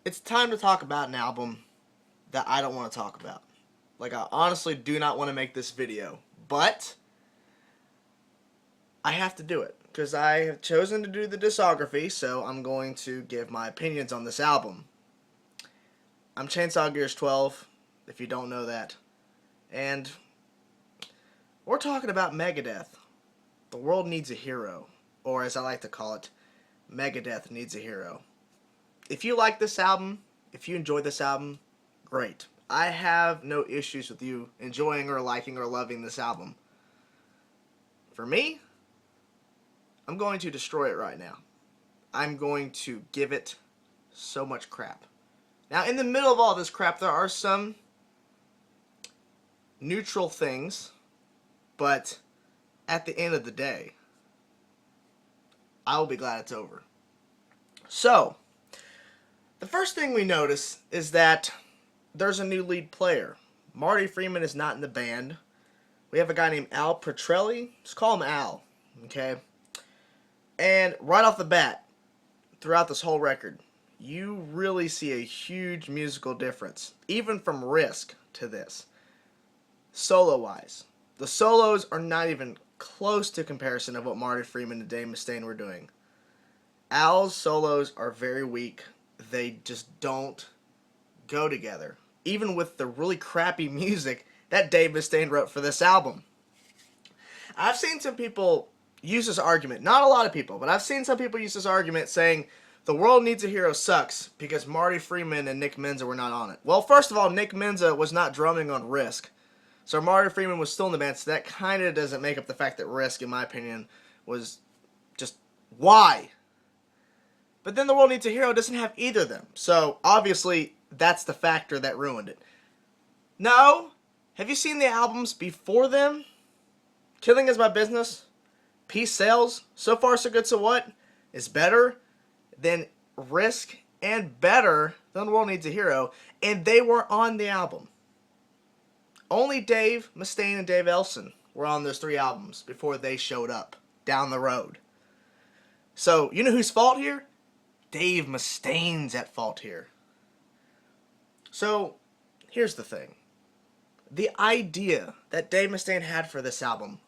It's time to talk about an album that I don't want to talk about. Like, I honestly do not want to make this video, but I have to do it because I have chosen to do the discography, so I'm going to give my opinions on this album. I'm Chainsaw Gears 12, if you don't know that, and we're talking about Megadeth. The world needs a hero, or as I like to call it, Megadeth needs a hero. If you like this album, if you enjoy this album, great. I have no issues with you enjoying or liking or loving this album. For me, I'm going to destroy it right now. I'm going to give it so much crap. Now, in the middle of all this crap, there are some neutral things, but at the end of the day, I will be glad it's over. So, the first thing we notice is that there's a new lead player. Marty Friedman is not in the band. We have a guy named Pitrelli. Just call him Al, okay? And right off the bat, throughout this whole record, you really see a huge musical difference, even from Risk to this. Solo-wise, the solos are not even close to comparison of what Marty Friedman and Dave Mustaine were doing. Al's solos are very weak. They just don't go together, even with the really crappy music that Dave Mustaine wrote for this album. I've seen some people use this argument, not a lot of people, but I've seen some people use this argument saying the world needs a hero sucks because Marty Friedman and Nick Menza were not on it. Well, first of all, Nick Menza was not drumming on Risk, so Marty Friedman was still in the band, so that kind of doesn't make up the fact that Risk, in my opinion, was just why? But then the world needs a hero doesn't have either of them, so obviously that's the factor that ruined it. No, have you seen the albums before them? Killing Is My Business, Peace Sells, So Far So Good So What is better than Risk and better than The World Needs a Hero, and they were on the album. Only Dave Mustaine and Dave Ellefson were on those three albums before they showed up down the road. So, you know whose fault here? Dave Mustaine's at fault here. So, here's the thing. The idea that Dave Mustaine had for this album,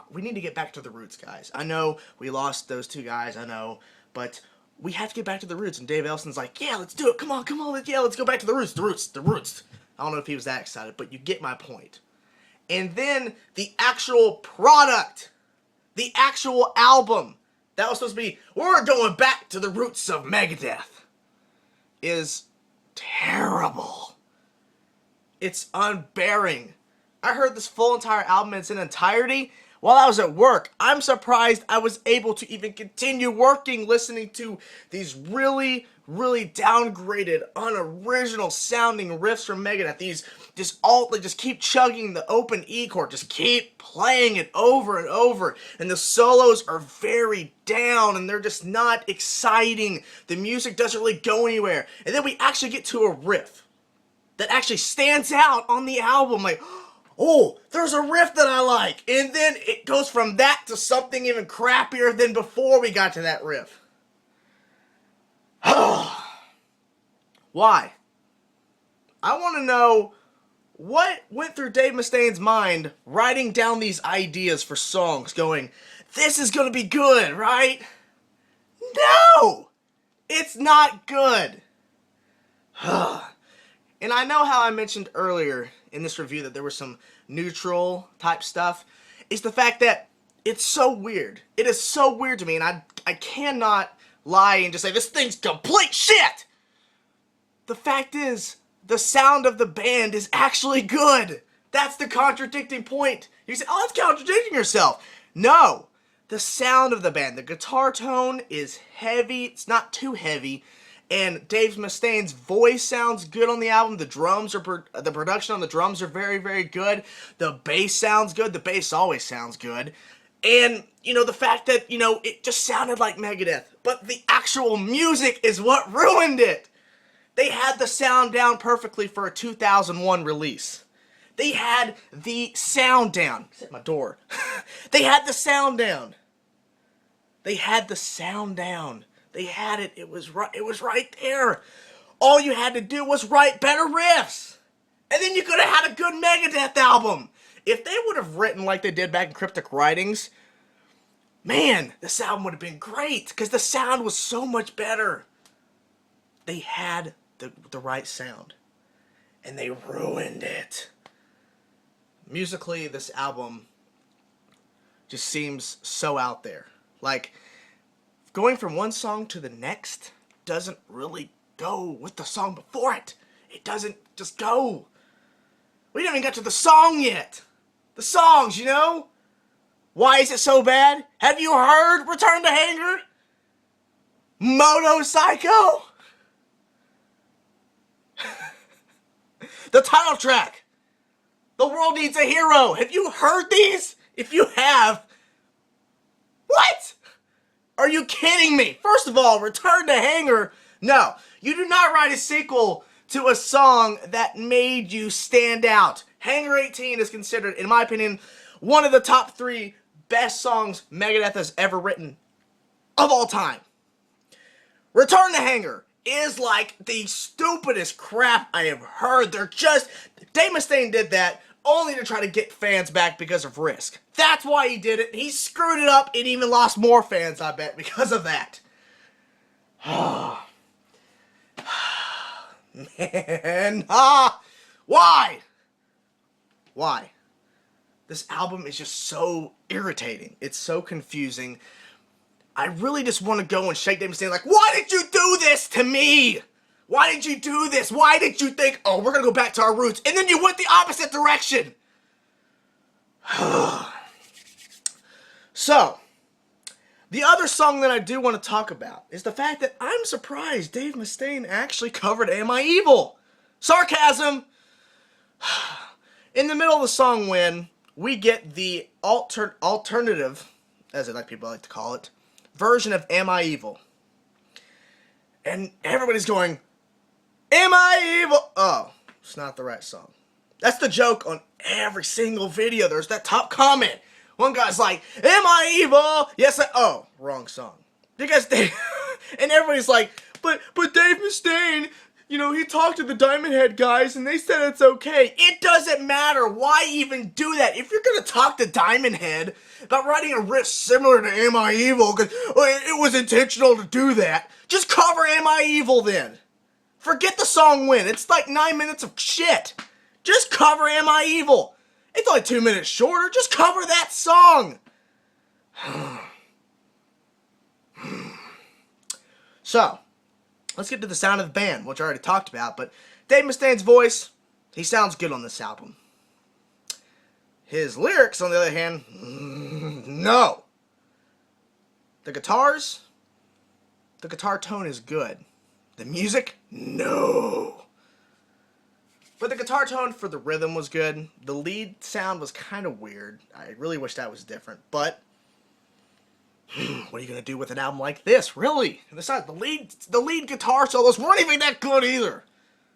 we need to get back to the roots, guys. I know we lost those two guys, I know, but we have to get back to the roots. And Dave Ellefson's like, yeah, let's do it. Come on, let's go back to the roots. I don't know if he was that excited, but you get my point. And then the actual product, the actual album that was supposed to be, we're going back to the roots of Megadeth, is terrible. It's unbearing. I heard this full entire album in its entirety while I was at work. I'm surprised I was able to even continue working listening to these really, really downgraded, unoriginal sounding riffs from Megadeth. They just keep chugging the open E chord, just keep playing it over and over. And the solos are very down and they're just not exciting. The music doesn't really go anywhere. And then we actually get to a riff that actually stands out on the album, like, oh, there's a riff that I like, and then it goes from that to something even crappier than before we got to that riff. Why? I want to know what went through Dave Mustaine's mind writing down these ideas for songs, going, this is going to be good, right? No! It's not good. And I know how I mentioned earlier in this review that there was some neutral type stuff. It's the fact that it's so weird. It is so weird to me, and I cannot lie and just say, this thing's complete shit! The fact is, the sound of the band is actually good. That's the contradicting point. You say, oh, that's contradicting yourself. No. The sound of the band, the guitar tone is heavy. It's not too heavy. And Dave Mustaine's voice sounds good on the album. The production on the drums are very, very good. The bass sounds good. The bass always sounds good. And, the fact that, it just sounded like Megadeth. But the actual music is what ruined it. They had the sound down perfectly for a 2001 release. They had the sound down. Set my door. They had the sound down. They had the sound down. They had it. It was right there. All you had to do was write better riffs. And then you could have had a good Megadeth album. If they would have written like they did back in Cryptic Writings, man, this album would have been great. Because the sound was so much better. They had the right sound. And they ruined it. Musically, this album just seems so out there. Like, going from one song to the next doesn't really go with the song before it. It doesn't just go. We didn't even get to the song yet. The songs, you know? Why is it so bad? Have you heard Return to Hangar? Moto Psycho? The title track. The World Needs a Hero. Have you heard these? If you have, what? Are you kidding me? First of all, Return to Hangar. No, you do not write a sequel to a song that made you stand out. Hangar 18 is considered, in my opinion, one of the top 3 best songs Megadeth has ever written of all time. Return to Hangar is like the stupidest crap I have heard. Dave Mustaine did that only to try to get fans back because of Risk. That's why he did it. He screwed it up and even lost more fans, I bet, because of that. Man, why? Why? This album is just so irritating. It's so confusing. I really just want to go and shake Dave Mustaine like, why did you do this to me? Why did you do this? Why did you think, oh, we're going to go back to our roots? And then you went the opposite direction. So, the other song that I do want to talk about is the fact that I'm surprised Dave Mustaine actually covered Am I Evil? Sarcasm! In the middle of the song when we get the alternative, as people like to call it, version of Am I Evil? And everybody's going, Am I Evil? Oh, it's not the right song. That's the joke on every single video. There's that top comment. One guy's like, Am I Evil? Yes, oh, wrong song. Because they, and everybody's like, but Dave Mustaine, you know, he talked to the Diamond Head guys and they said it's okay. It doesn't matter. Why even do that? If you're going to talk to Diamond Head about writing a riff similar to Am I Evil, because it was intentional to do that, just cover Am I Evil then. Forget the song Win. It's like 9 minutes of shit. Just cover Am I Evil. It's only 2 minutes shorter. Just cover that song. So, let's get to the sound of the band, which I already talked about. But Dave Mustaine's voice, he sounds good on this album. His lyrics, on the other hand, no. The guitars, the guitar tone is good. The music, no. But the guitar tone for the rhythm was good. The lead sound was kind of weird. I really wish that was different. But what are you going to do with an album like this? Really? And besides, the lead guitar solos weren't even that good either.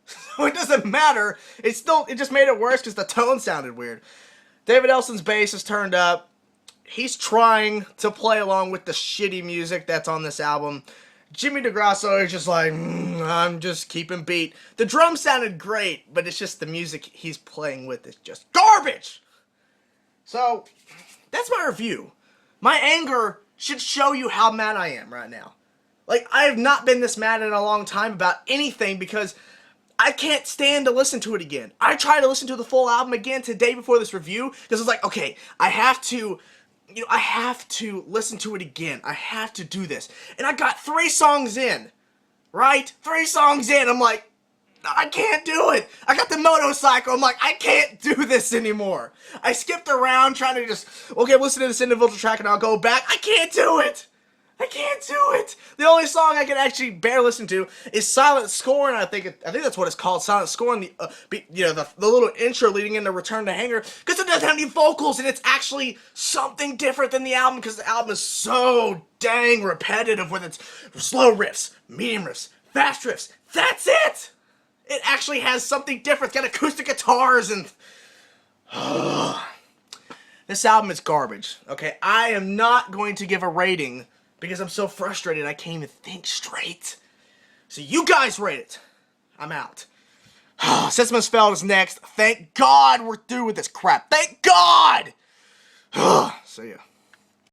So it doesn't matter. It just made it worse because the tone sounded weird. David Ellefson's bass is turned up. He's trying to play along with the shitty music that's on this album. Jimmy DeGrasso is just like, I'm just keeping beat. The drums sounded great, but it's just the music he's playing with is just garbage. So, that's my review. My anger should show you how mad I am right now. Like, I have not been this mad in a long time about anything because I can't stand to listen to it again. I tried to listen to the full album again today before this review because I was like, okay, I have to listen to it again. I have to do this. And I got 3 songs in, right? 3 songs in. I'm like, I can't do it. I got the Moto Psycho. I'm like, I can't do this anymore. I skipped around trying to just, okay, listen to this individual track and I'll go back. I can't do it. I can't do it. The only song I can actually bear listen to is Silent Scorn. I think that's what it's called, Silent Scorn. The little intro leading into Return to Hangar, because it doesn't have any vocals and it's actually something different than the album because the album is so dang repetitive with its slow riffs, medium riffs, fast riffs. That's it. It actually has something different. It's got acoustic guitars and this album is garbage. Okay, I am not going to give a rating because I'm so frustrated I can't even think straight. So you guys rate it. I'm out. Sismusfeld is next. Thank God we're through with this crap. Thank God! See ya.